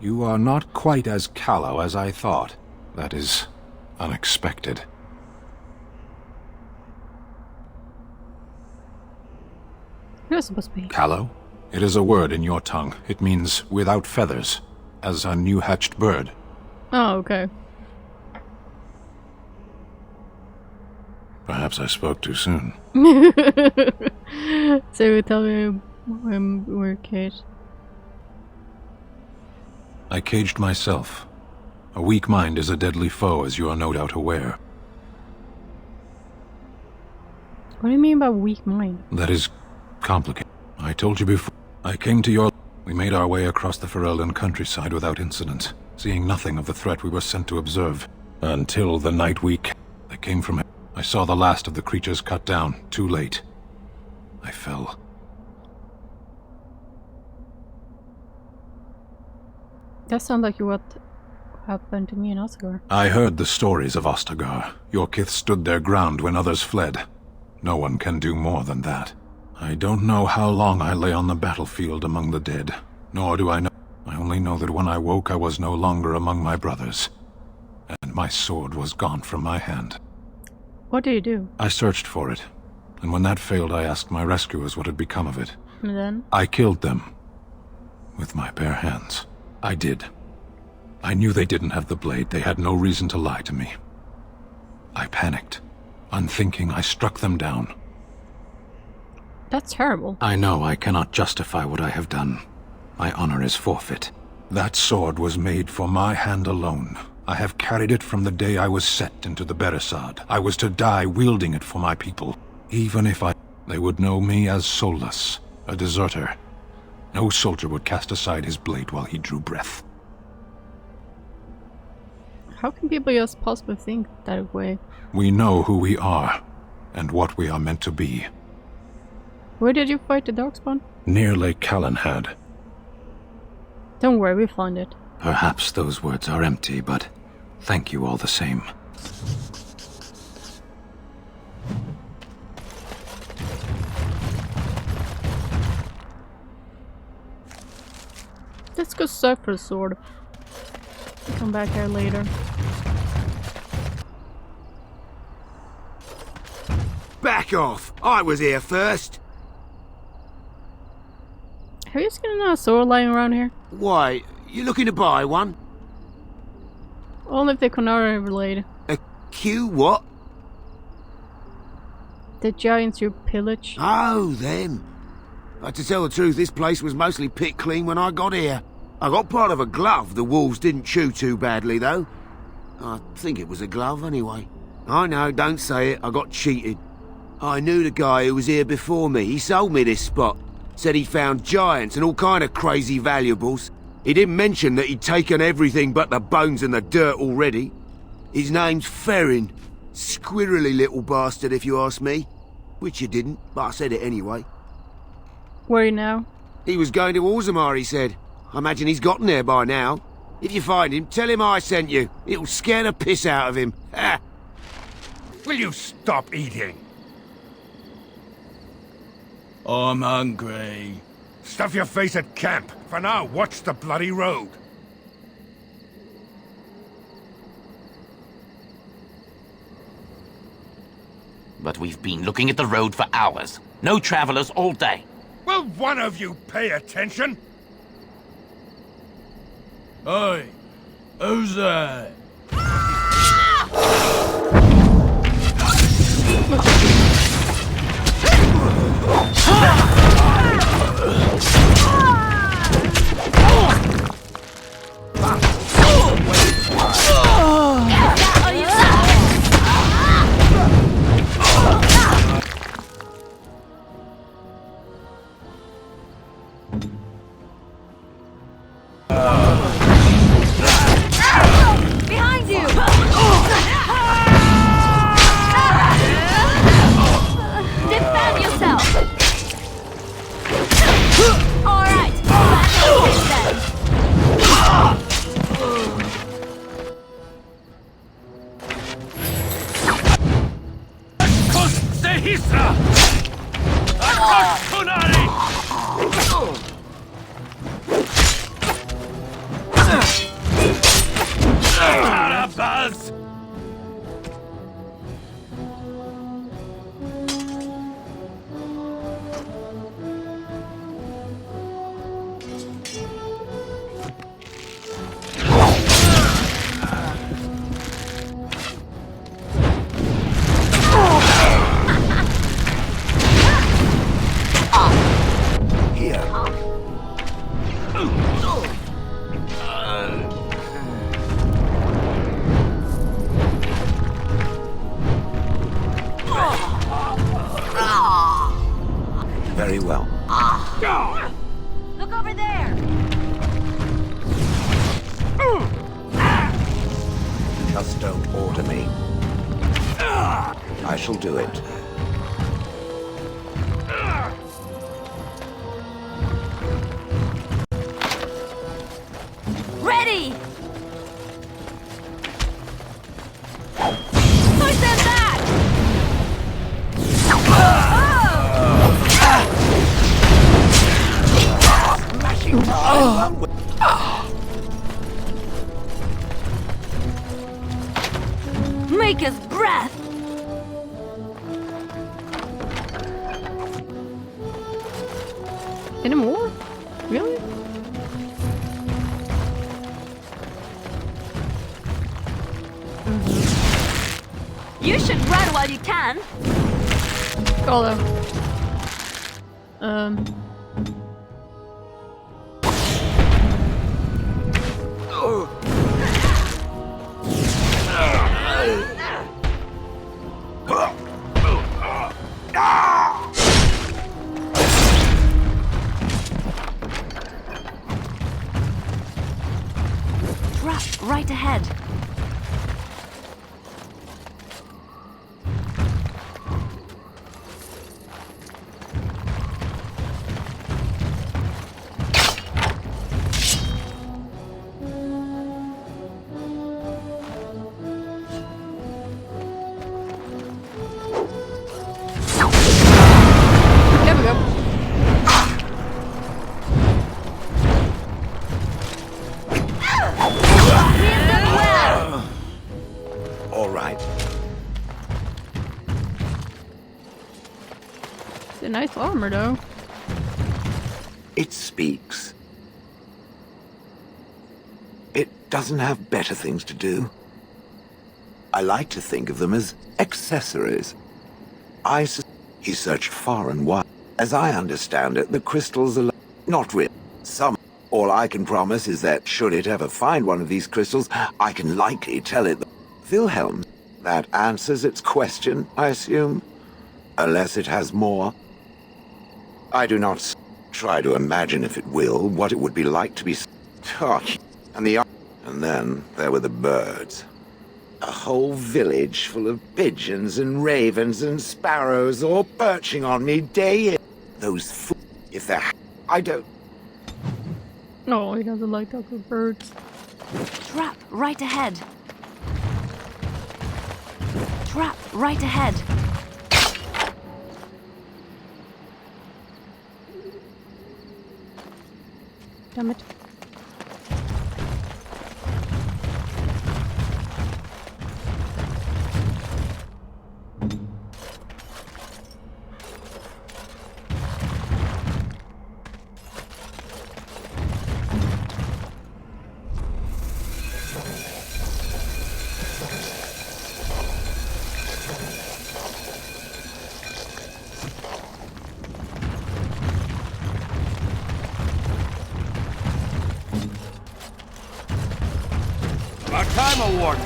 You are not quite as callow as I thought. That is unexpected. You're supposed to be Callow? It is a word in your tongue. It means without feathers, as a new-hatched bird. Oh, okay. Perhaps I spoke too soon. So tell me when we're caged. I caged myself. A weak mind is a deadly foe, as you are no doubt aware. What do you mean by weak mind? That is complicated. I told you before. I came to your... We made our way across the Ferelden countryside without incident, seeing nothing of the threat we were sent to observe. Until the night I came from... I saw the last of the creatures cut down, too late. I fell. That sounds like what happened to me in Oscar. I heard the stories of Ostagar. Your kith stood their ground when others fled. No one can do more than that. I don't know how long I lay on the battlefield among the dead, nor do I know. I only know that when I woke I was no longer among my brothers, and my sword was gone from my hand. What did you do? I searched for it, and when that failed I asked my rescuers what had become of it. And then? I killed them. With my bare hands. I did. I knew they didn't have the blade. They had no reason to lie to me. I panicked. Unthinking, I struck them down. That's terrible. I know I cannot justify what I have done. My honor is forfeit. That sword was made for my hand alone. I have carried it from the day I was set into the Beresad. I was to die wielding it for my people. Even if they would know me as soulless, a deserter. No soldier would cast aside his blade while he drew breath. How can people just possibly think that way? We know who we are, and what we are meant to be. Where did you fight the Darkspawn? Near Lake Callanhad. Don't worry, we found it. Perhaps those words are empty, but thank you all the same. Let's go search for the sword. Come back here later. Back off! I was here first! Have you seen another sword lying around here? Why, you looking to buy one? Only if they Conara related. A Q what? The giants you pillage. Oh, them. To tell the truth, this place was mostly picked clean when I got here. I got part of a glove the wolves didn't chew too badly, though. I think it was a glove, anyway. I know, don't say it, I got cheated. I knew the guy who was here before me. He sold me this spot. Said he found giants and all kind of crazy valuables. He didn't mention that he'd taken everything but the bones and the dirt already. His name's Ferrin. Squirrely little bastard, if you ask me. Which you didn't, but I said it anyway. Where are you now? He was going to Orzamma, he said. I imagine he's gotten there by now. If you find him, tell him I sent you. It'll scare the piss out of him. Ha! Will you stop eating? I'm hungry. Stuff your face at camp. For now, watch the bloody road. But we've been looking at the road for hours. No travelers all day. Will one of you pay attention? Hey, who's that? Behind you! Defend yourself! travelers! Very well. Look over there! Just don't order me. I shall do it. Ready! Push them back! Make us breath! Any more? Really? You should run while you can! Callow. Trap right ahead. There we go. All right. It's a nice armor, though. It speaks. It doesn't have better things to do. I like to think of them as accessories. He searched far and wide. As I understand it, the crystals are not real. Some. All I can promise is that should it ever find one of these crystals, I can likely tell it. Wilhelm, that answers its question, I assume? Unless it has more. I do not try to imagine, if it will, what it would be like to be taught. And then there were the birds. A whole village full of pigeons and ravens and sparrows all perching on me day in. Those if they're... I don't... Oh, he doesn't like talking with birds. Trap right ahead. Trap right ahead. Damn it. Our time award.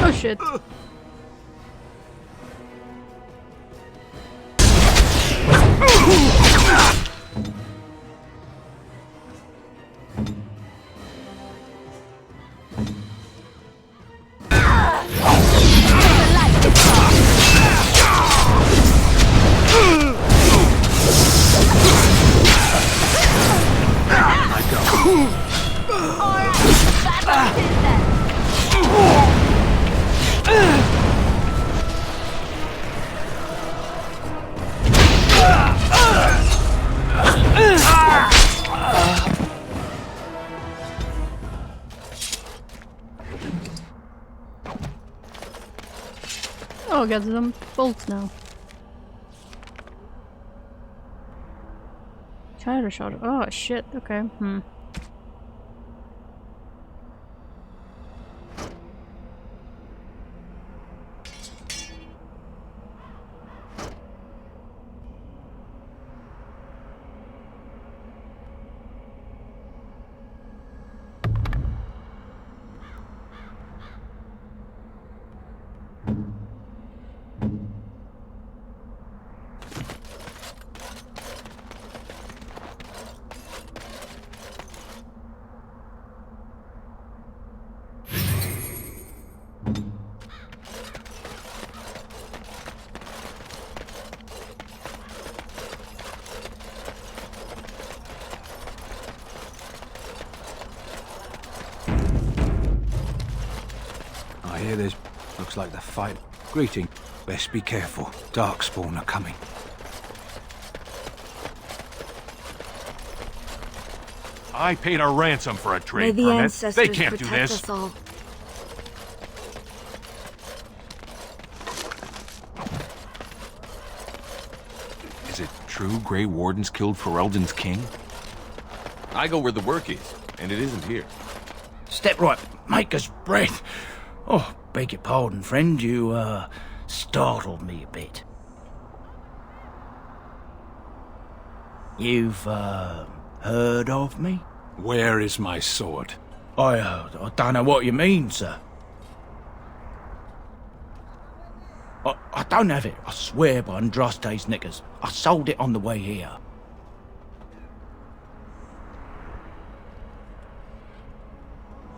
Oh shit. Alright, back on business. Oh, got some bolts now. Tire shot. Oh shit. Okay. I hear there's... looks like the fight. Greeting. Best be careful. Darkspawn are coming. I paid a ransom for a May trade the permit. ancestors They can't do protect this. us all. Is it true Grey Wardens killed Ferelden's king? I go where the work is, and it isn't here. Step right, maker's breath. Oh, beg your pardon, friend. You, startled me a bit. You've, heard of me? Where is my sword? I don't know what you mean, sir. I don't have it. I swear by Andraste's knickers. I sold it on the way here.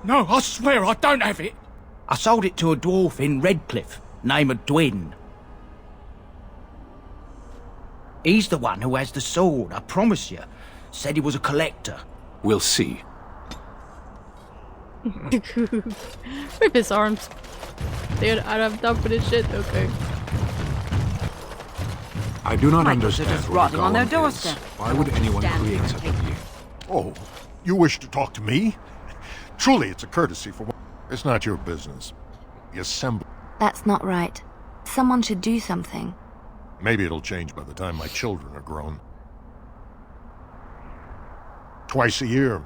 No, I swear I don't have it. I sold it to a dwarf in Redcliffe, named Dwin. He's the one who has the sword, I promise you. Said he was a collector. We'll see. Rip his arms. Dude, I don't have time for this shit. Okay. I do not Michaels are understand just what rotting on their Golem is. doorstep. Why would anyone Stand create there such a and take being? Oh, you wish to talk to me? Truly, it's a courtesy for one. It's not your business. The assembly. That's not right. Someone should do something. Maybe it'll change by the time my children are grown. Twice a year,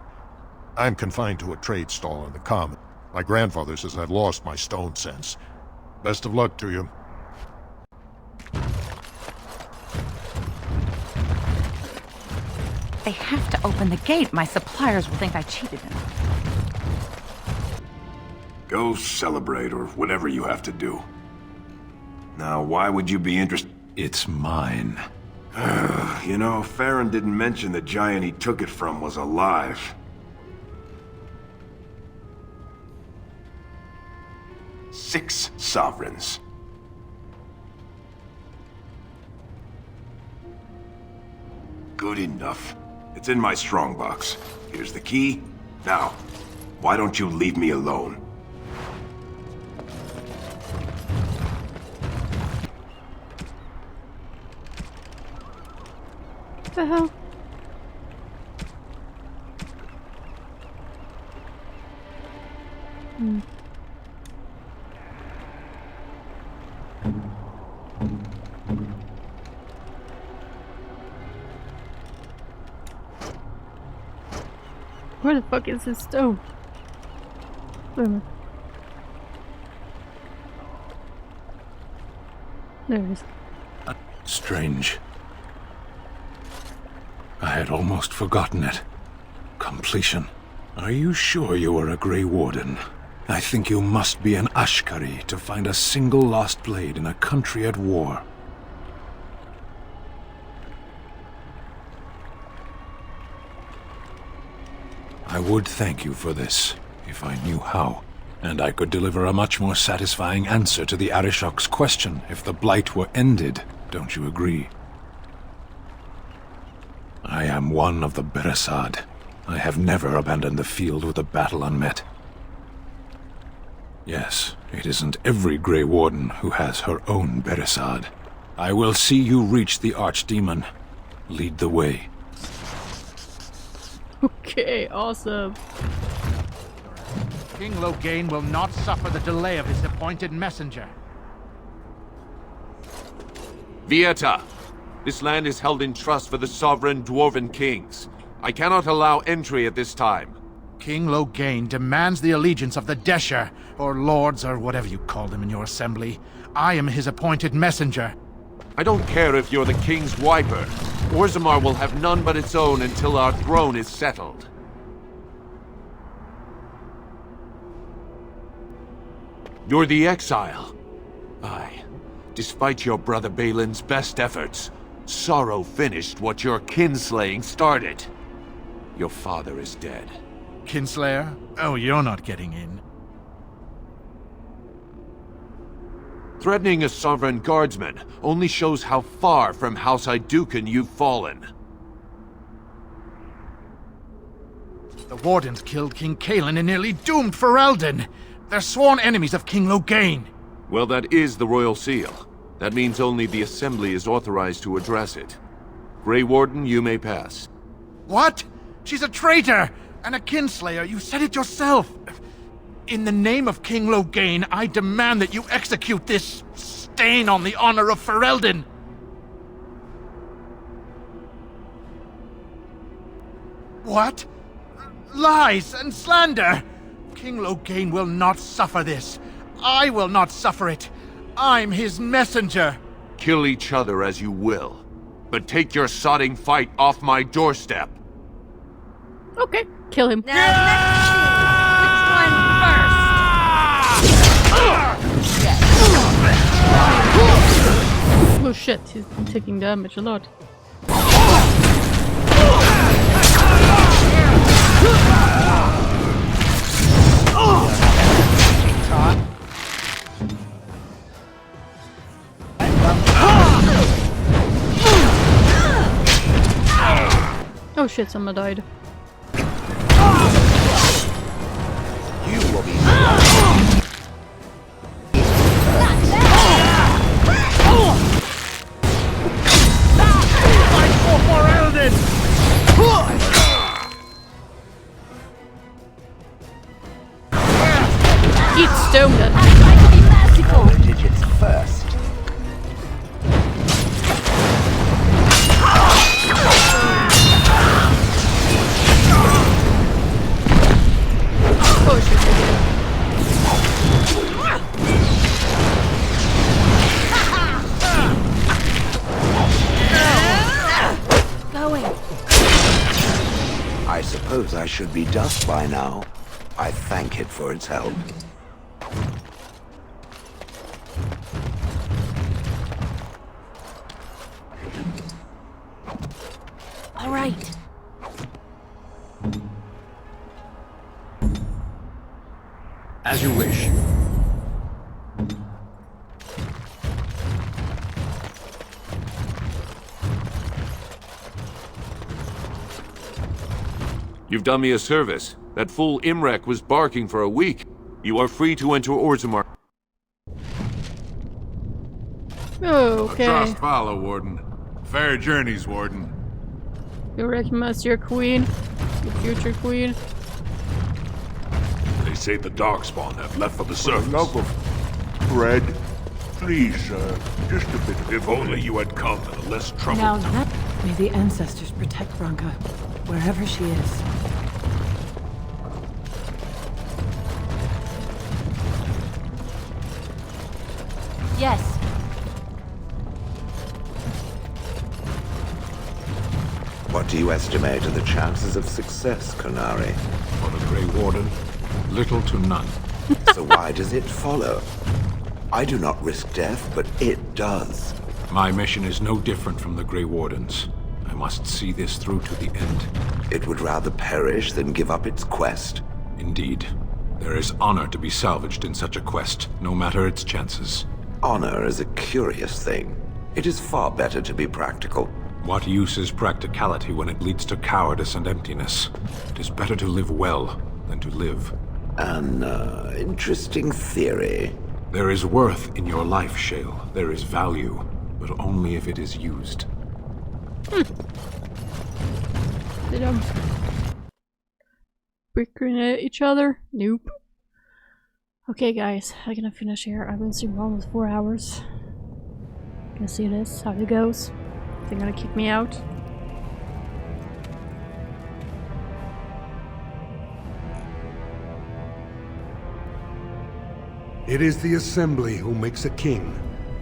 I'm confined to a trade stall in the common. My grandfather says I've lost my stone sense. Best of luck to you. They have to open the gate. My suppliers will think I cheated them. Go celebrate, or whatever you have to do. Now, why would you be interested? It's mine. You know, Farron didn't mention the giant he took it from was alive. Six sovereigns. Good enough. It's in my strongbox. Here's the key. Now, why don't you leave me alone? What the hell? Where the fuck is this stone? Wait a minute. There it is. Strange. I had almost forgotten it. Completion. Are you sure you are a Grey Warden? I think you must be an Ashkari to find a single lost blade in a country at war. I would thank you for this, if I knew how. And I could deliver a much more satisfying answer to the Arishok's question if the Blight were ended. Don't you agree? I am one of the Beresad. I have never abandoned the field with a battle unmet. Yes, it isn't every Grey Warden who has her own Beresad. I will see you reach the Archdemon. Lead the way. Okay, awesome. King Loghain will not suffer the delay of his appointed messenger. Vieta! This land is held in trust for the sovereign dwarven kings. I cannot allow entry at this time. King Loghain demands the allegiance of the Desher, or lords, or whatever you call them in your assembly. I am his appointed messenger. I don't care if you're the king's wiper. Orzamma will have none but its own until our throne is settled. You're the exile. Aye. Despite your brother Bahelen's best efforts, sorrow finished what your kinslaying started. Your father is dead. Kinslayer? Oh, you're not getting in. Threatening a sovereign guardsman only shows how far from House Iduken you've fallen. The Wardens killed King Callan and nearly doomed Ferelden. They're sworn enemies of King Loghain. Well, that is the Royal Seal. That means only the Assembly is authorized to address it. Grey Warden, you may pass. What? She's a traitor! And a kinslayer, you said it yourself! In the name of King Loghain, I demand that you execute this stain on the honor of Ferelden! What? Lies and slander! King Loghain will not suffer this. I will not suffer it. I'm his messenger. Kill each other as you will, but take your sodding fight off my doorstep. Okay, kill him. Now let's see. Which one first? Oh shit, he's taking damage a lot. Oh shit, someone died. You will be Fight for Ferelden! Eat stone then. I try to be merciful. Digits first. Oh shit. Going. I suppose I should be dust by now. I thank it for its help. All right. As you wish. You've done me a service. That fool Imrek was barking for a week. You are free to enter Orzamma. Oh, okay. Trust follow, Warden. Fair journeys, Warden. You recognize your queen? Your future queen? They say the Darkspawn have left for the For the surface. love of bread, please, just a bit of... If only you had come in a less troubled Now time. that... May the ancestors protect Branka, wherever she is. Yes. What do you estimate are the chances of success, Konari? For the Grey Warden, little to none. So why does it follow? I do not risk death, but it does. My mission is no different from the Grey Warden's. I must see this through to the end. It would rather perish than give up its quest. Indeed. There is honor to be salvaged in such a quest, no matter its chances. Honor is a curious thing. It is far better to be practical. What use is practicality when it leads to cowardice and emptiness? It is better to live well than to live. An interesting theory. There is worth in your life, Shale. There is value, but only if it is used. They don't bickering at each other? Nope. Okay guys, I'm gonna finish here. I've been streaming almost 4 hours. Can you see this? How it goes? They're gonna kick me out. It is the Assembly who makes a king,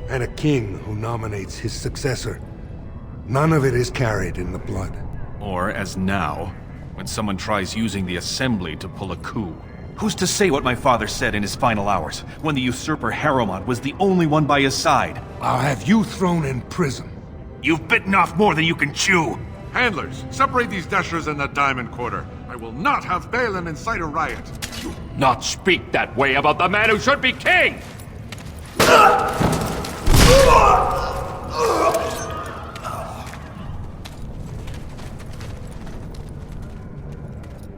and a king who nominates his successor. None of it is carried in the blood. Or, as now, when someone tries using the Assembly to pull a coup. Who's to say what my father said in his final hours, when the usurper Harrowmont was the only one by his side? I'll have you thrown in prison. You've bitten off more than you can chew. Handlers, separate these dashers in the diamond quarter. I will not have Bahelen incite a riot. Not speak that way about the man who should be king!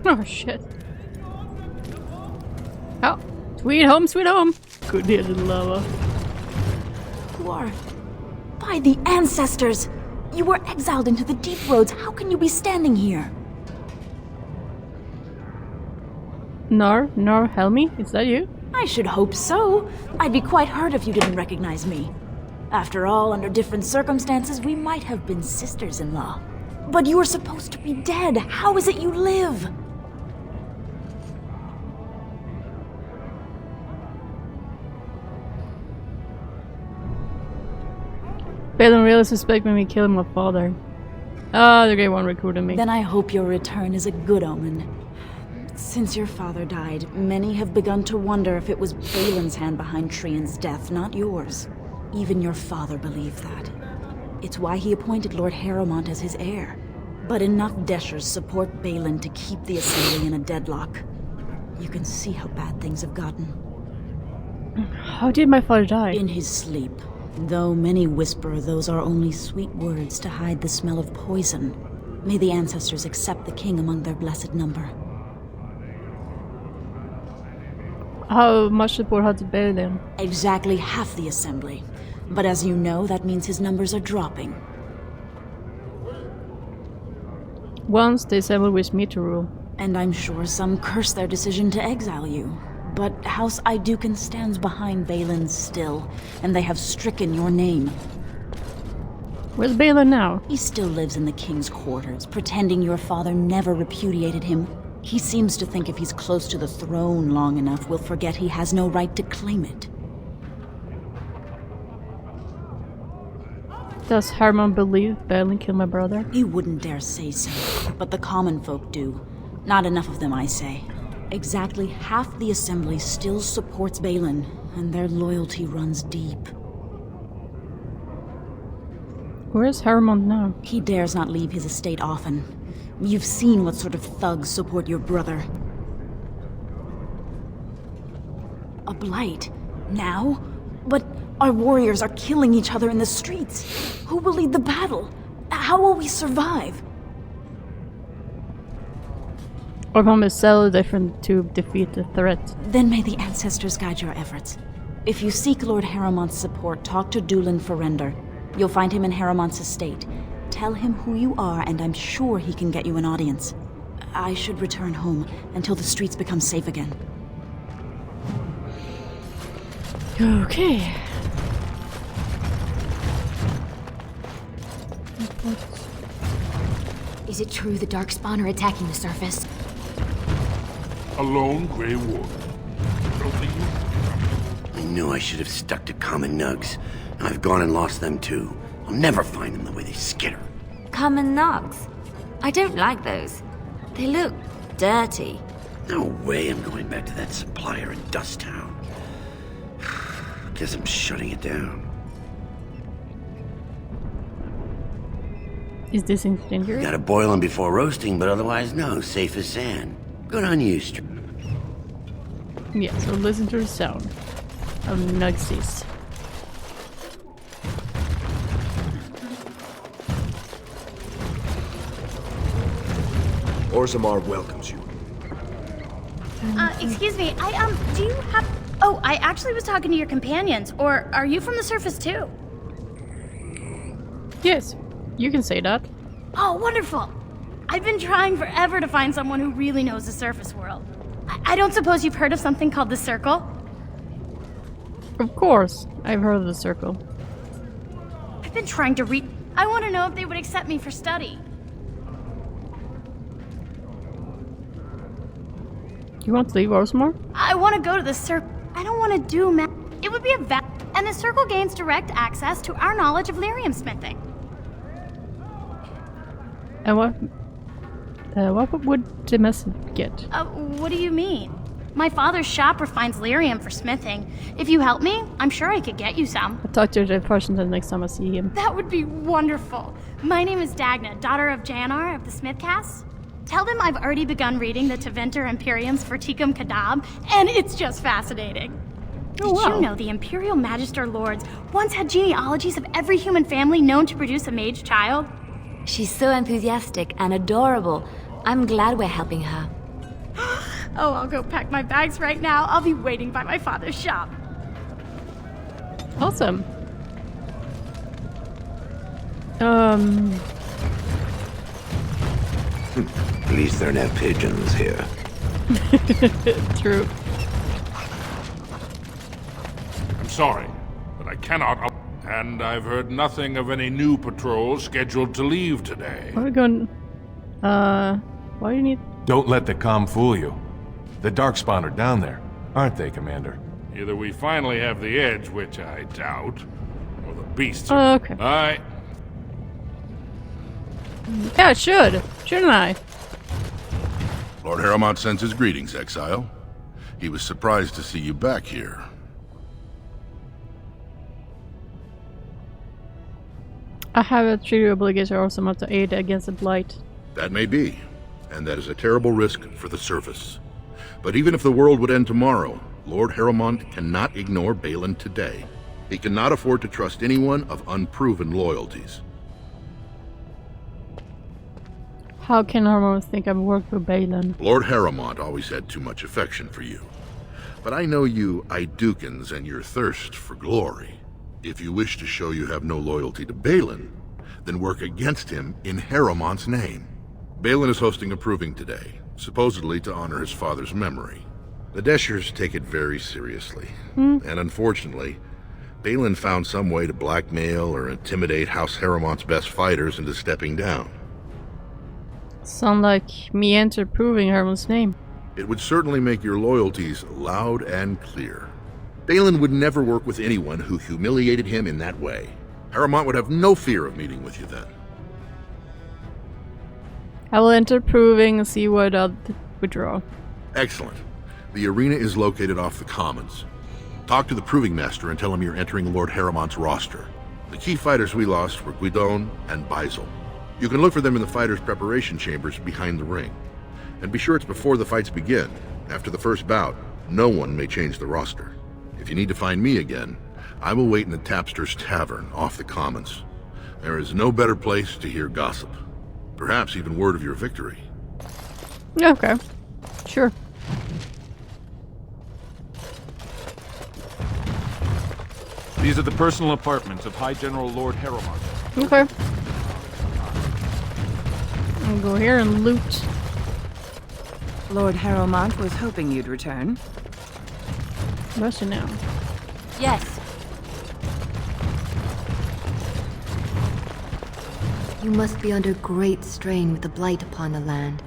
Oh shit. Oh, sweet home, sweet home. Good dear little lava. War. By the ancestors! You were exiled into the deep roads. How can you be standing here? Nor, Helmi, is that you? I should hope so. I'd be quite hurt if you didn't recognize me. After all, under different circumstances, we might have been sisters-in-law. But you were supposed to be dead. How is it you live? Bahelen really suspected me killing my father. Ah, the Great One recruited me. Then I hope your return is a good omen. Since your father died, many have begun to wonder if it was Bahelen's hand behind Trian's death, not yours. Even your father believed that. It's why he appointed Lord Harrowmont as his heir. But enough Deshers support Bahelen to keep the Assembly in a deadlock. You can see how bad things have gotten. How did my father die? In his sleep. Though many whisper those are only sweet words to hide the smell of poison. May the ancestors accept the king among their blessed number. How much support had Bahelen? Exactly half the Assembly. But as you know, that means his numbers are dropping. Once the Assembly wished me to rule. And I'm sure some curse their decision to exile you. But House Iduken stands behind Bahelen still, and they have stricken your name. Where's Bahelen now? He still lives in the king's quarters, pretending your father never repudiated him. He seems to think if he's close to the throne long enough, we'll forget he has no right to claim it. Does Harrowmont believe Bahelen killed my brother? He wouldn't dare say so, but the common folk do. Not enough of them, I say. Exactly half the Assembly still supports Bahelen, and their loyalty runs deep. Where is Harrowmont now? He dares not leave his estate often. You've seen what sort of thugs support your brother. A blight? Now? But our warriors are killing each other in the streets. Who will lead the battle? How will we survive? Orzamma is so different to defeat the threat. Then may the ancestors guide your efforts. If you seek Lord Harrowmont's support, talk to Dulin Ferender. You'll find him in Harrowmont's estate. Tell him who you are, and I'm sure he can get you an audience. I should return home until the streets become safe again. Okay. Is it true the Darkspawn are attacking the surface? A lone Grey Warden. I knew I should have stuck to common nugs. I've gone and lost them too. I'll never find them the way they skitter. Common nugs? I don't like those. They look dirty. No way I'm going back to that supplier in Dust Town. Guess I'm shutting it down. Is this incendiary? Gotta boil them before roasting, but otherwise no, safe as sand. Good on you, Yeah, so listen to the sound of Nugsies. Orzamma welcomes you. Excuse me, do you have... Oh, I actually was talking to your companions, or are you from the surface too? Yes, you can say that. Oh, wonderful! I've been trying forever to find someone who really knows the surface world. I don't suppose you've heard of something called the Circle? Of course, I've heard of the Circle. I've been trying to read. I want to know if they would accept me for study. You want to leave Orzamma? I want to go to the circle. I don't want to do math. It would be a and the circle gains direct access to our knowledge of lyrium smithing. And what would the message get? What do you mean? My father's shop refines lyrium for smithing. If you help me, I'm sure I could get you some. I'll talk to the person the next time I see him. That would be wonderful. My name is Dagna, daughter of Janar of the Smithcast. Tell them I've already begun reading the Teventer Imperium's Verticum Kadab, and it's just fascinating. Did you know the Imperial Magister Lords once had genealogies of every human family known to produce a mage child? She's so enthusiastic and adorable. I'm glad we're helping her. Oh, I'll go pack my bags right now. I'll be waiting by my father's shop. Awesome. At least there are no pigeons here. True. I'm sorry, but I cannot. And I've heard nothing of any new patrols scheduled to leave today. Where are we going? Why do you need... Don't let the comm fool you. The Darkspawn are down there, aren't they, Commander? Either we finally have the edge, which I doubt, or the beasts Oh, are... okay. Aye. Yeah, it should. Shouldn't I? Lord Harrowmont sends his greetings, Exile. He was surprised to see you back here. I have a treaty obligation Orzamma to aid against the blight. That may be, and that is a terrible risk for the surface. But even if the world would end tomorrow, Lord Harrowmont cannot ignore Bahelen today. He cannot afford to trust anyone of unproven loyalties. How can Harmon think I've worked for Bahelen? Lord Harrowmont always had too much affection for you. But I know you Idukans and your thirst for glory. If you wish to show you have no loyalty to Bahelen, then work against him in Harrowmont's name. Bahelen is hosting a proving today, supposedly to honor his father's memory. The Deshers take it very seriously, and unfortunately, Bahelen found some way to blackmail or intimidate House Harrowmont's best fighters into stepping down. Sound like me enter proving Harmon's name. It would certainly make your loyalties loud and clear. Bahelen would never work with anyone who humiliated him in that way. Harrowmont would have no fear of meeting with you then. I will enter proving and see what I'll withdraw. Excellent. The arena is located off the Commons. Talk to the Proving Master and tell him you're entering Lord Harrowmont's roster. The key fighters we lost were Guidon and Beisel. You can look for them in the fighters' preparation chambers behind the ring. And be sure it's before the fights begin. After the first bout, no one may change the roster. If you need to find me again, I will wait in the Tapster's Tavern off the Commons. There is no better place to hear gossip. Perhaps even word of your victory. Okay. Sure. These are the personal apartments of High General Lord Harrowmont. Okay. I'll go here and loot. Lord Harrowmont was hoping you'd return. Russia now. Yes. You must be under great strain with the blight upon the land.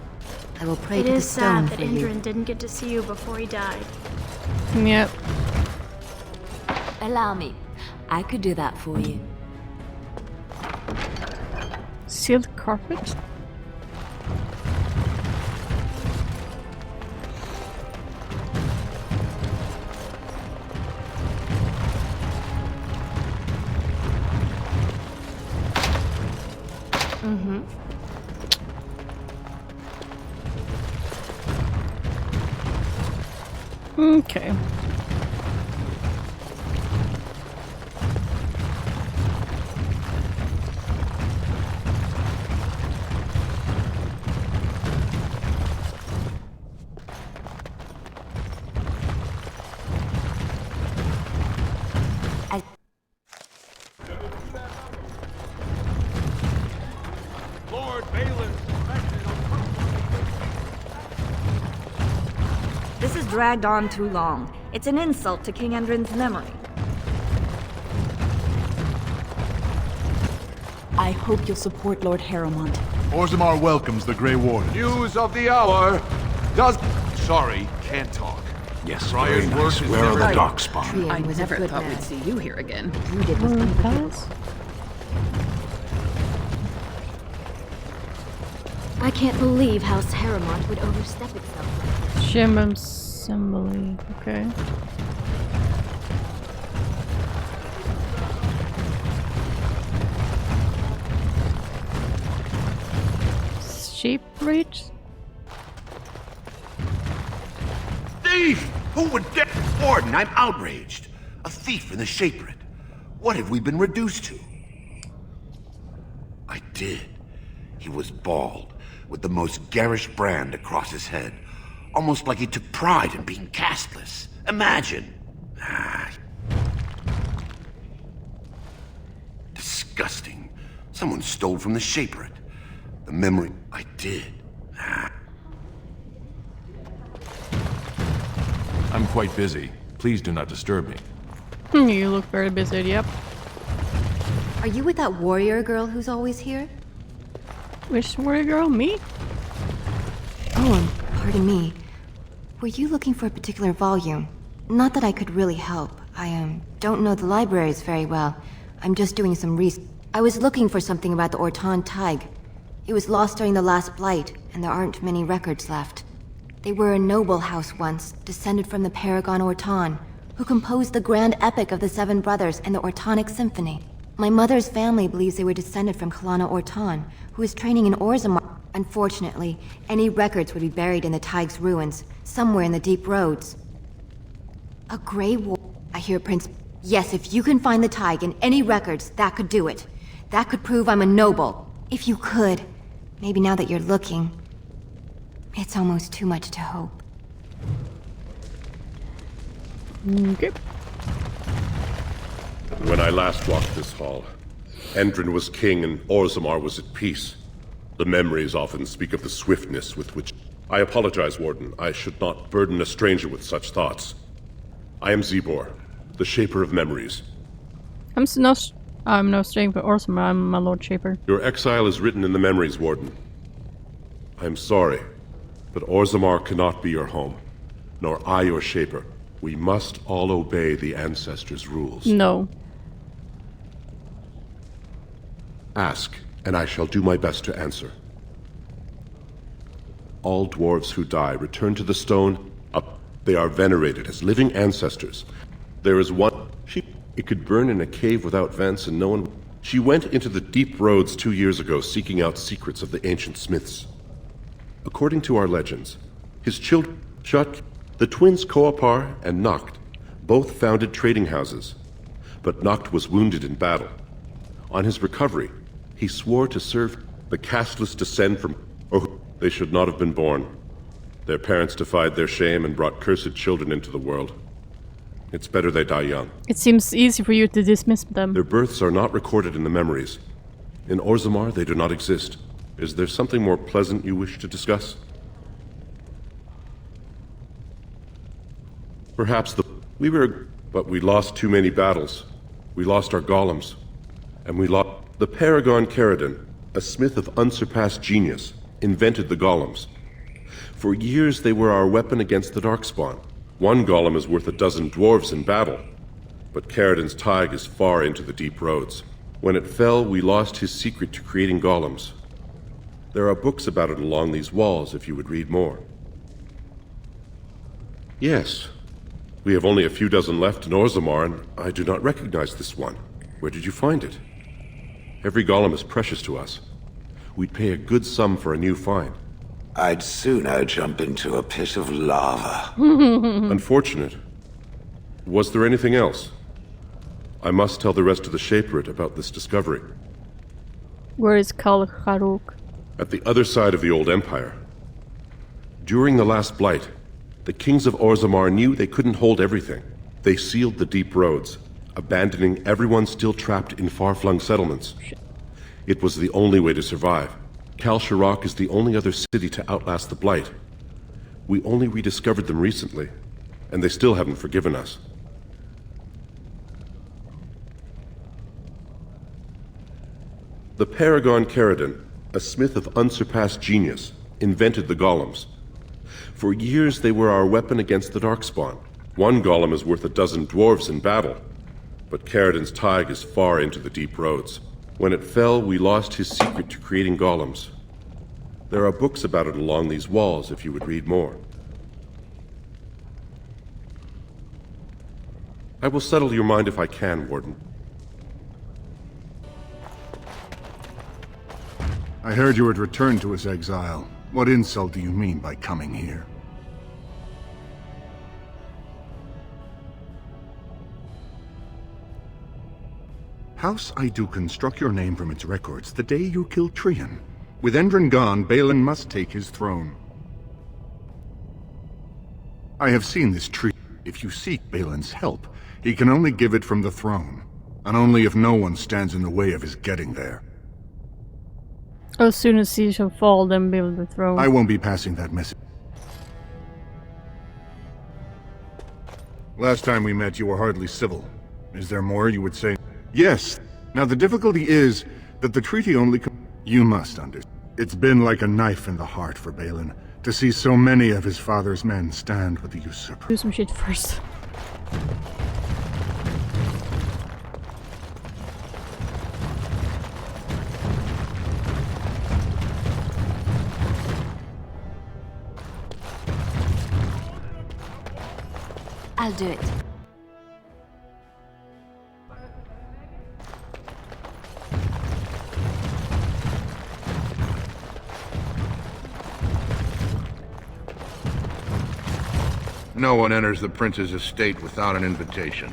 I will pray It to the is stone sad that for you. Indran didn't get to see you before he died. Yep. Allow me. I could do that for you. Sealed carpet? Mm-hmm. Okay. Lord Bahelen suspected of... This has dragged on too long. It's an insult to King Endrin's memory. I hope you'll support Lord Harrowmont. Orzamma welcomes the Grey Warden. News of the hour. Does... Sorry, can't talk. Yes, Brian's very nice. work is Where are the never- Darkspawn? Trian I was never a good thought man. we'd see you here again. You did was unforgivable. I can't believe House Harrowmont would overstep itself. Shim assembly. Okay. Sheep reach? Thief! Who would dare? Warden, I'm outraged. A thief in the Shapered. What have we been reduced to? I did. He was bald, with the most garish brand across his head. Almost like he took pride in being castless. Imagine. Disgusting. Someone stole from the Shapered. The memory I did. I'm quite busy. Please do not disturb me. You look very busy, yep. Are you with that warrior girl who's always here? Which warrior girl? Me? Oh, pardon me. Were you looking for a particular volume? Not that I could really help. I don't know the libraries very well. I'm just doing some research. I was looking for something about the Orton Tig. It was lost during the last blight, and there aren't many records left. They were a noble house once, descended from the Paragon Orton, who composed the grand epic of the Seven Brothers and the Ortonic Symphony. My mother's family believes they were descended from Kalana Orton, who was training in Orzamma. Unfortunately, any records would be buried in the Tig's ruins, somewhere in the deep roads. A Grey War... I hear Prince... Yes, if you can find the Tig and any records, that could do it. That could prove I'm a noble. If you could. Maybe now that you're looking. It's almost too much to hope. Okay. When I last walked this hall, Endrin was king and Orzamma was at peace. The memories often speak of the swiftness with which... I apologize, Warden. I should not burden a stranger with such thoughts. I am Zebor, the Shaper of Memories. I'm no stranger for Orzamma, I'm my Lord Shaper. Your exile is written in the memories, Warden. I am sorry, but Orzamma cannot be your home, nor I your Shaper. We must all obey the Ancestors' rules. No. Ask, and I shall do my best to answer. All dwarves who die return to the stone. They are venerated as living ancestors. There is one... It could burn in a cave without vents and no one... She went into the deep roads 2 years ago seeking out secrets of the ancient smiths. According to our legends, his children, the twins Koapar and Noct, both founded trading houses. But Noct was wounded in battle. On his recovery, he swore to serve the castless descend from... Oh, they should not have been born. Their parents defied their shame and brought cursed children into the world. It's better they die young. It seems easy for you to dismiss them. Their births are not recorded in the memories. In Orzamma, they do not exist. Is there something more pleasant you wish to discuss? Perhaps but we lost too many battles. We lost our golems. And we lost... The Paragon Caradon, a smith of unsurpassed genius, invented the golems. For years they were our weapon against the Darkspawn. One golem is worth a dozen dwarves in battle. But Caradon's Tig is far into the deep roads. When it fell, we lost his secret to creating golems. There are books about it along these walls if you would read more. Yes. We have only a few dozen left in Orzamma, and I do not recognize this one. Where did you find it? Every golem is precious to us. We'd pay a good sum for a new find. I'd sooner jump into a pit of lava. Unfortunate. Was there anything else? I must tell the rest of the Shaperate about this discovery. Where is Callow? At the other side of the old empire. During the last blight, the kings of Orzamma knew they couldn't hold everything. They sealed the deep roads, abandoning everyone still trapped in far-flung settlements. It was the only way to survive. Calsharok is the only other city to outlast the blight. We only rediscovered them recently, and they still haven't forgiven us. The Paragon Caridin, a smith of unsurpassed genius, invented the golems. For years they were our weapon against the Darkspawn. One golem is worth a dozen dwarves in battle. But Caridin's tithe is far into the deep roads. When it fell, we lost his secret to creating golems. There are books about it along these walls if you would read more. I will settle your mind if I can, Warden. I heard you had returned to his exile. What insult do you mean by coming here? House Aidukan struck your name from its records the day you killed Trian. With Endron gone, Bahelen must take his throne. I have seen this tree. If you seek Balin's help, he can only give it from the throne, and only if no one stands in the way of his getting there. As soon as he shall fall, then build the throne. I won't be passing that message. Last time we met, you were hardly civil. Is there more you would say? Yes. Now the difficulty is that the treaty only... You must understand. It's been like a knife in the heart for Bahelen to see so many of his father's men stand with the usurper. Do some shit first. I'll do it. No one enters the prince's estate without an invitation.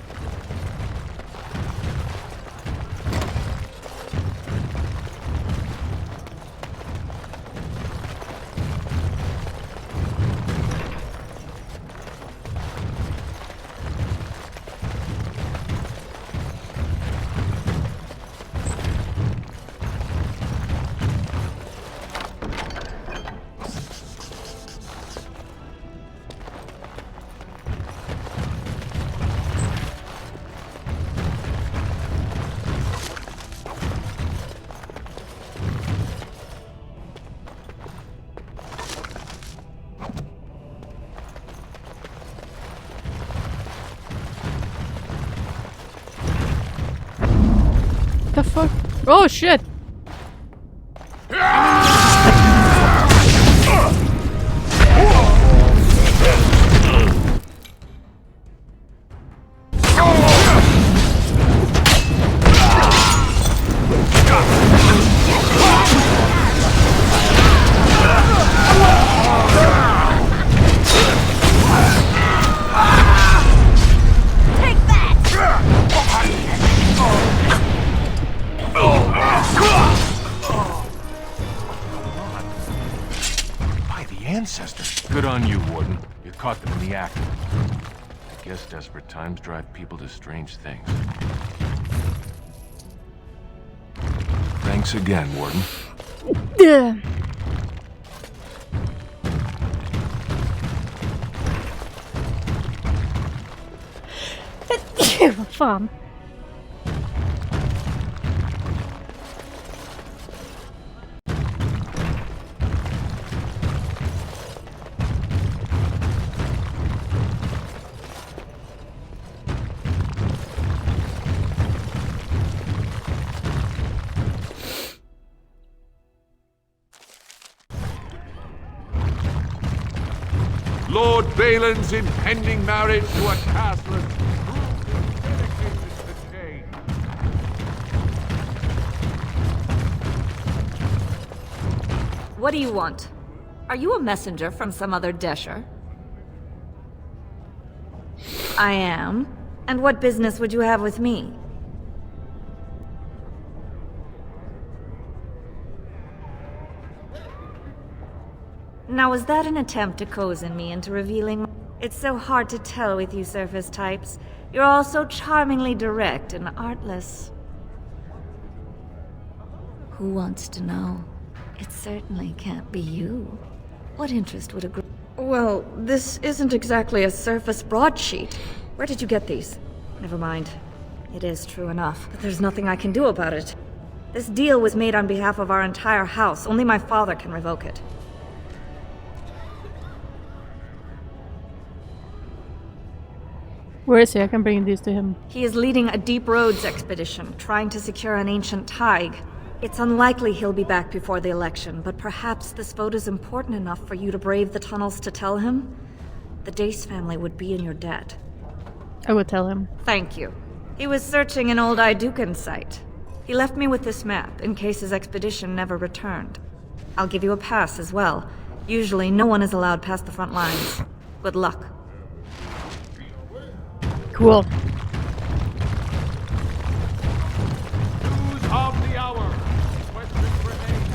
The fuck? Oh shit! Good on you, Warden. You caught them in the act. I guess desperate times drive people to strange things. Thanks again, Warden. Yeah. Fan. Lord Balin's impending marriage to a castless proved dedicated to Jane. What do you want? Are you a messenger from some other Desher? I am. And what business would you have with me? Now, was that an attempt to cozen me into revealing... It's so hard to tell with you surface types. You're all so charmingly direct and artless. Who wants to know? It certainly can't be you. What interest would a group... Well, this isn't exactly a surface broadsheet. Where did you get these? Never mind. It is true enough, but there's nothing I can do about it. This deal was made on behalf of our entire house. Only my father can revoke it. Where is he? I can bring these to him. He is leading a deep roads expedition, trying to secure an ancient thaig. It's unlikely he'll be back before the election, but perhaps this vote is important enough for you to brave the tunnels to tell him? The Dace family would be in your debt. I would tell him. Thank you. He was searching an old Idukan site. He left me with this map, in case his expedition never returned. I'll give you a pass as well. Usually, no one is allowed past the front lines. Good luck. Cool. News of the hour. Questions remain.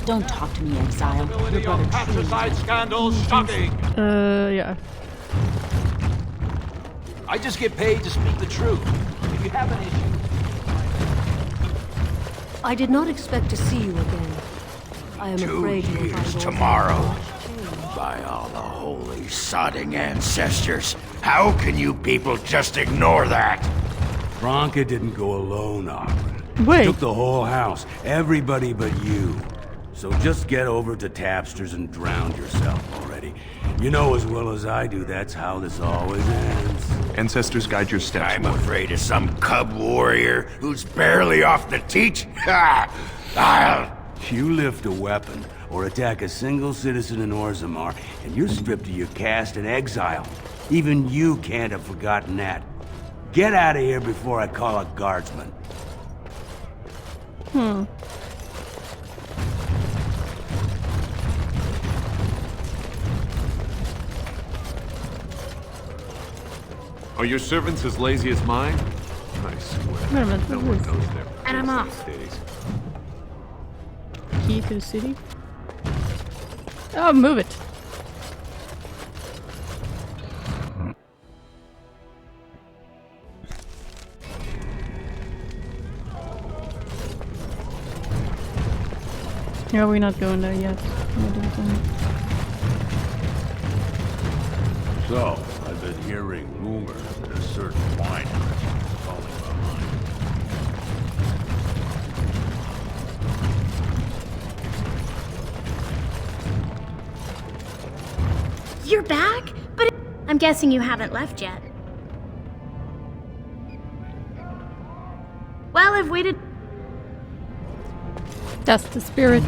Don't talk to me, exile. Your brother Patricide scandals shocking. Yeah. I just get paid to speak the truth. If you have an issue... I did not expect to see you again. I am 2 afraid you years will tomorrow. By all the holy sodding ancestors, how can you people just ignore that? Bronca didn't go alone, Arlen. Wait. Took the whole house, everybody but you. So just get over to Tapster's and drown yourself already. You know as well as I do, that's how this always ends. Ancestors, guide your steps. I'm afraid of some cub warrior who's barely off the teat. You lift a weapon or attack a single citizen in Orzamma, and you're stripped of your caste and exile. Even you can't have forgotten that. Get out of here before I call a guardsman. Are your servants as lazy as mine? I swear. No one knows their And I'm off. days. Key to the city. Oh, move it. Yeah, we're not going there yet. So, I've been hearing rumors that a certain wine merchant is falling behind. You're back? But I'm guessing you haven't left yet. Well, I've waited. That's the spirit.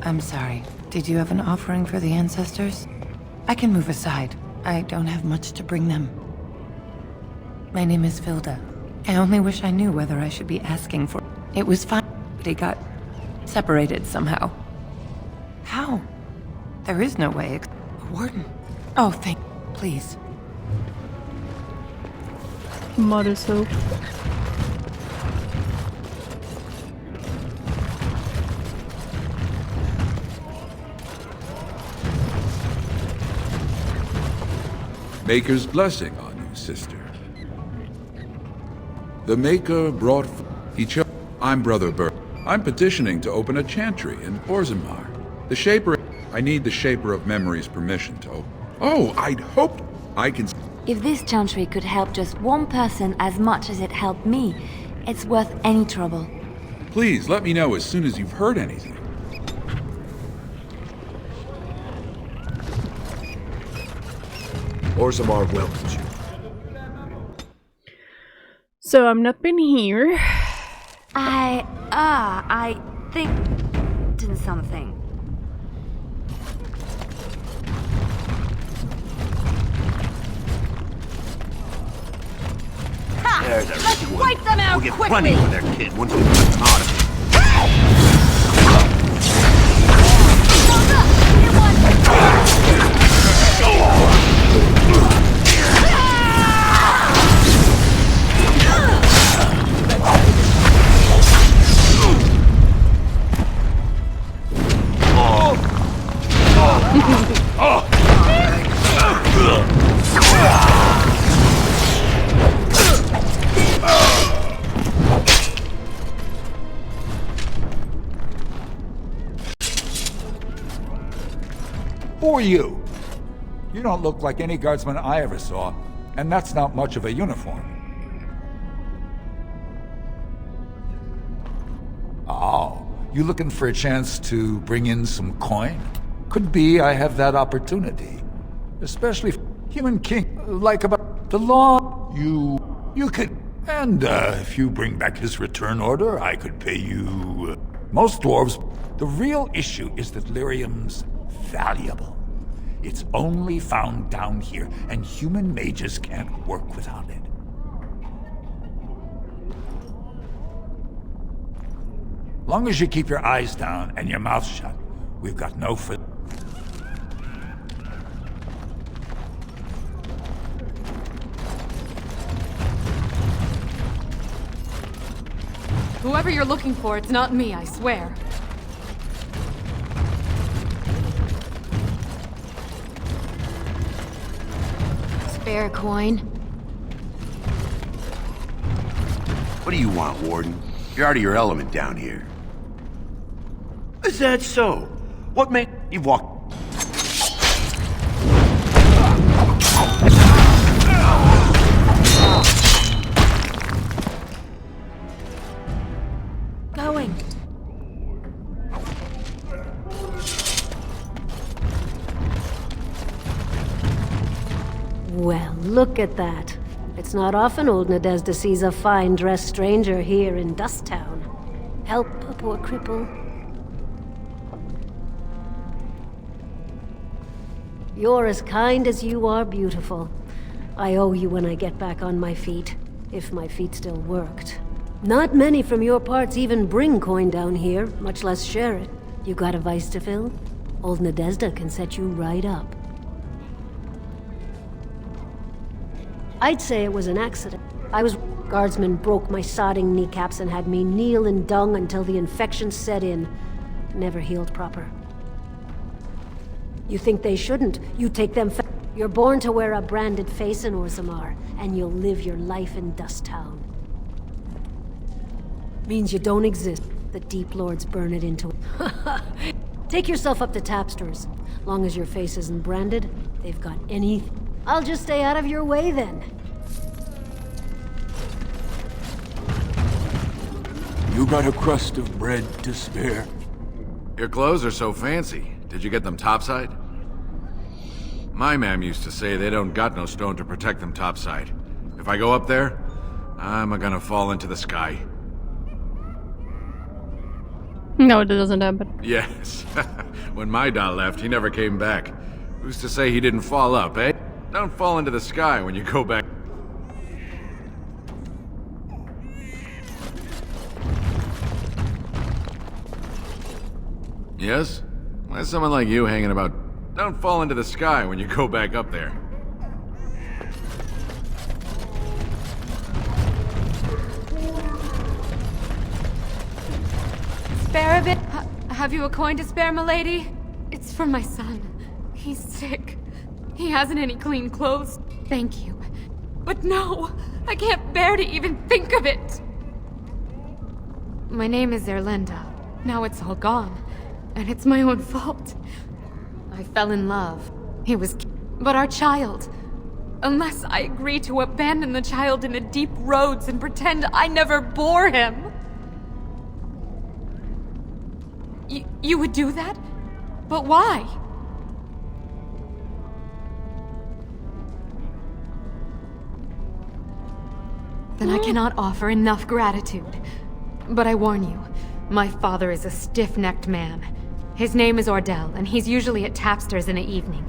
I'm sorry. Did you have an offering for the ancestors? I can move aside. I don't have much to bring them. My name is Vilda. I only wish I knew whether I should be asking for... It was fine, but it got separated somehow. How? There is no way. A warden. Oh, thank... Please. Mother's hope. Maker's blessing on you, sister. The Maker brought each other. I'm Brother Bert. I'm petitioning to open a chantry in Orzamma. The Shaper... I need the Shaper of Memory's permission to open... Oh, I'd hoped I can... If this chantry could help just one person as much as it helped me, it's worth any trouble. Please, let me know as soon as you've heard anything. Orzamma welcomes you. So I've not been here. I think... in something. There's a Let's wipe them out We'll get quickly! plenty for their kid once we put them out of it. Who are you? You don't look like any guardsman I ever saw. and that's not much of a uniform. Oh, you looking for a chance to bring in some coin? Could be I have that opportunity. Especially if human king, like about the law, you could. And if you bring back his return order, I could pay you. Most dwarves. The real issue is that lyrium's valuable. It's only found down here, and human mages can't work without it. Long as you keep your eyes down and your mouth shut, we've got no fit. Whoever you're looking for, it's not me, I swear. Spare coin. What do you want, Warden? You're out of your element down here. Is that so? What made you walk? Going. Well, look at that. It's not often old Nadezhda sees a fine-dressed stranger here in Dust Town. Help a poor cripple. You're as kind as you are beautiful. I owe you when I get back on my feet, if my feet still worked. Not many from your parts even bring coin down here, much less share it. You got a vice to fill? Old Nadezhda can set you right up. I'd say it was an accident. Guardsmen broke my sodding kneecaps and had me kneel in dung until the infection set in. Never healed proper. You think they shouldn't? You take them You're born to wear a branded face in Orzamma, and you'll live your life in Dust Town. Means you don't exist. The Deep Lords burn it into it. Take yourself up to Tapster's. Long as your face isn't branded, they've got anything. I'll just stay out of your way then. You got a crust of bread to spare? Your clothes are so fancy. Did you get them topside? My mam used to say they don't got no stone to protect them topside. If I go up there, I'm gonna fall into the sky. No, it doesn't happen. Yes. When my doll left, he never came back. Who's to say he didn't fall up, eh? Don't fall into the sky when you go back. Yes? Why's someone like you hanging about? Don't fall into the sky when you go back up there. Spare a bit? Have you a coin to spare, milady? It's for my son. He's sick. He hasn't any clean clothes. Thank you. But no! I can't bear to even think of it! My name is Erlinda. Now it's all gone. And it's my own fault. I fell in love. He was... But our child... Unless I agree to abandon the child in the deep roads and pretend I never bore him... You would do that? But why? Then I cannot offer enough gratitude. But I warn you, my father is a stiff-necked man. His name is Ordell, and he's usually at Tapster's in the evening.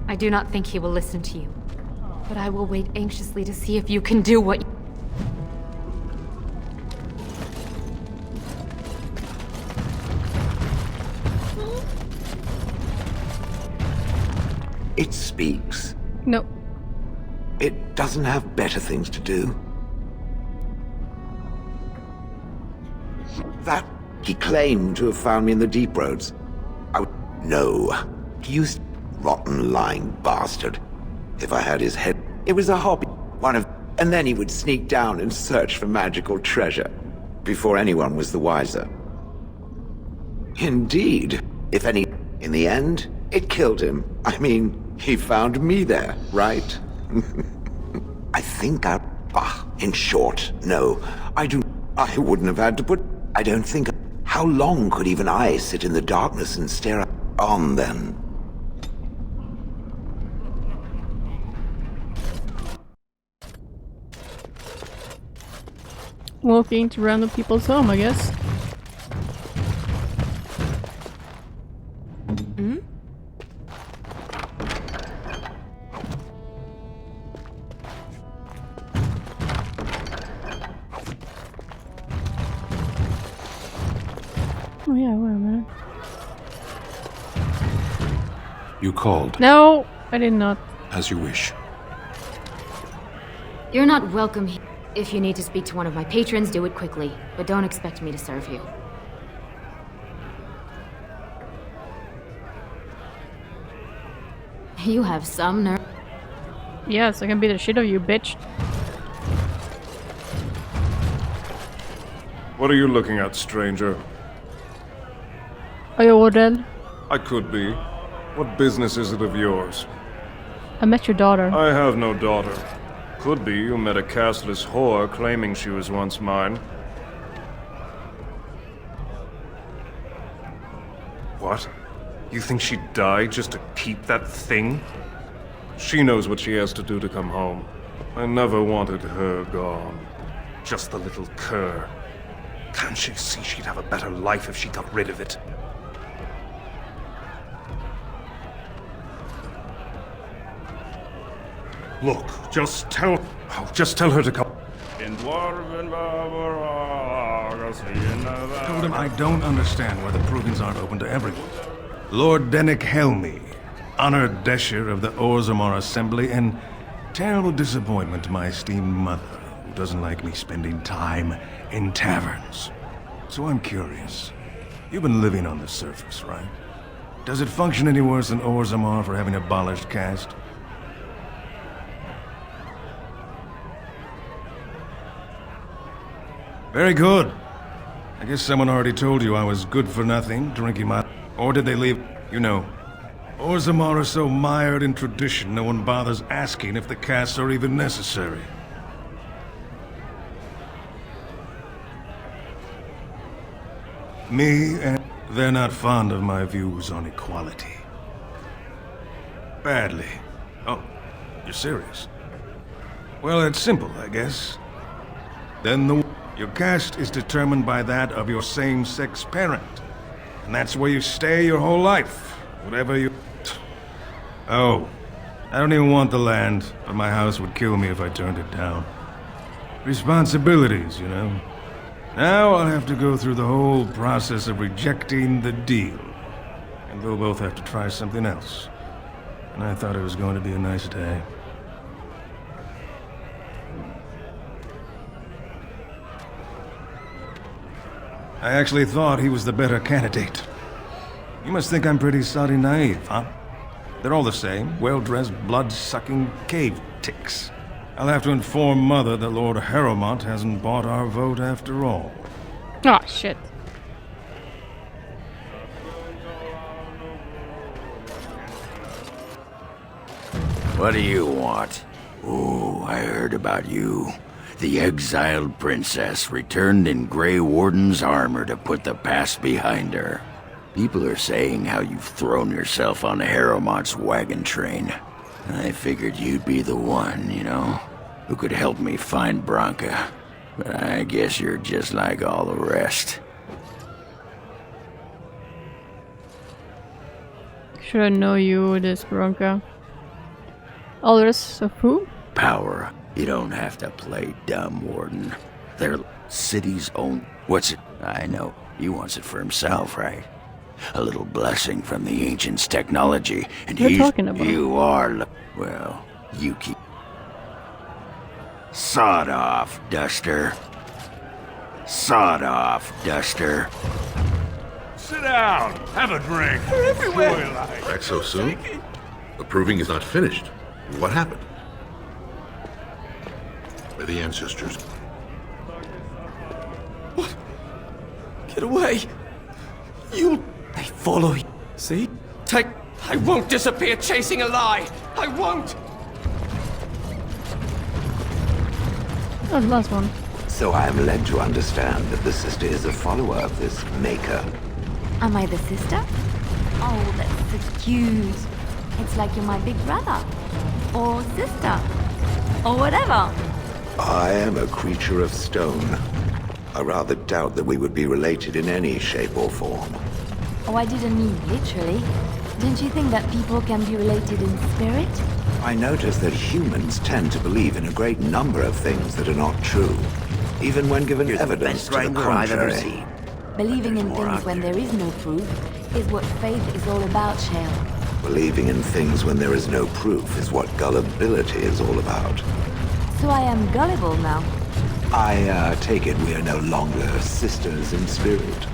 I do not think he will listen to you. But I will wait anxiously to see if you can do what you... It speaks. No. It doesn't have better things to do. That he claimed to have found me in the deep roads. No. He used rotten, lying bastard. If I had his head, it was a hobby. And then he would sneak down and search for magical treasure before anyone was the wiser. Indeed. If any, in the end, it killed him. I mean, he found me there, right? I think I... in short, no. I wouldn't have had to put... I don't think... How long could even I sit in the darkness and stare on then? Walking to random people's home, I guess. Hmm? Oh yeah, wait a minute. You called. No, I did not. As you wish. You're not welcome here. If you need to speak to one of my patrons, do it quickly. But don't expect me to serve you. You have some nerve. Yes, I can beat the shit out of you, bitch. What are you looking at, stranger? Are you Ordell? I could be. What business is it of yours? I met your daughter. I have no daughter. Could be you met a castless whore claiming she was once mine. What? You think she'd die just to keep that thing? She knows what she has to do to come home. I never wanted her gone. Just the little cur. Can't she see she'd have a better life if she got rid of it? Look, just tell her to come. Told him I don't understand why the provings aren't open to everyone. Lord Dennick Helmy, honored Desher of the Orzamma Assembly, and terrible disappointment to my esteemed mother, who doesn't like me spending time in taverns. So I'm curious. You've been living on the surface, right? Does it function any worse than Orzamma for having abolished caste? Very good. I guess someone already told you I was good for nothing, drinking my... Or did they leave... You know, Orzamma are so mired in tradition, no one bothers asking if the castes are even necessary. Me and... They're not fond of my views on equality. Badly. Oh, you're serious? Well, it's simple, I guess. Then your caste is determined by that of your same-sex parent. And that's where you stay your whole life. Whatever you... Oh, I don't even want the land, but my house would kill me if I turned it down. Responsibilities, you know. Now I'll have to go through the whole process of rejecting the deal. And we'll both have to try something else. And I thought it was going to be a nice day. I actually thought he was the better candidate. You must think I'm pretty soddy naive, huh? They're all the same, well-dressed, blood-sucking cave ticks. I'll have to inform Mother that Lord Harrowmont hasn't bought our vote after all. Oh, shit. What do you want? Oh, I heard about you. The exiled princess returned in Grey Warden's armor to put the past behind her. People are saying how you've thrown yourself on Harrowmont's wagon train. I figured you'd be the one, you know, who could help me find Branka. But I guess you're just like all the rest. Should I know you, this Branka? All the rest of who? Power. You don't have to play dumb, Warden. They're city's own... What's it? I know. He wants it for himself, right? A little blessing from the ancients' technology, and What are you talking about? You are... Well, you keep... Sawed off, Duster. Sawed off, Duster. Sit down. Have a drink. Enjoy life. Back so soon? The proving is not finished. What happened? By the ancestors. What? Get away. They follow you. See? I won't disappear chasing a lie. I won't. Oh, the last one. So I am led to understand that the sister is a follower of this maker. Am I the sister? Oh, that's so cute. It's like you're my big brother. Or sister. Or whatever. I am a creature of stone. I rather doubt that we would be related in any shape or form. Oh, I didn't mean literally. Don't you think that people can be related in spirit? I notice that humans tend to believe in a great number of things that are not true, even when given evidence to the contrary. Believing in things when there is no proof is what faith is all about, Shale. Believing in things when there is no proof is what gullibility is all about. So I am gullible now. I take it we are no longer sisters in spirit.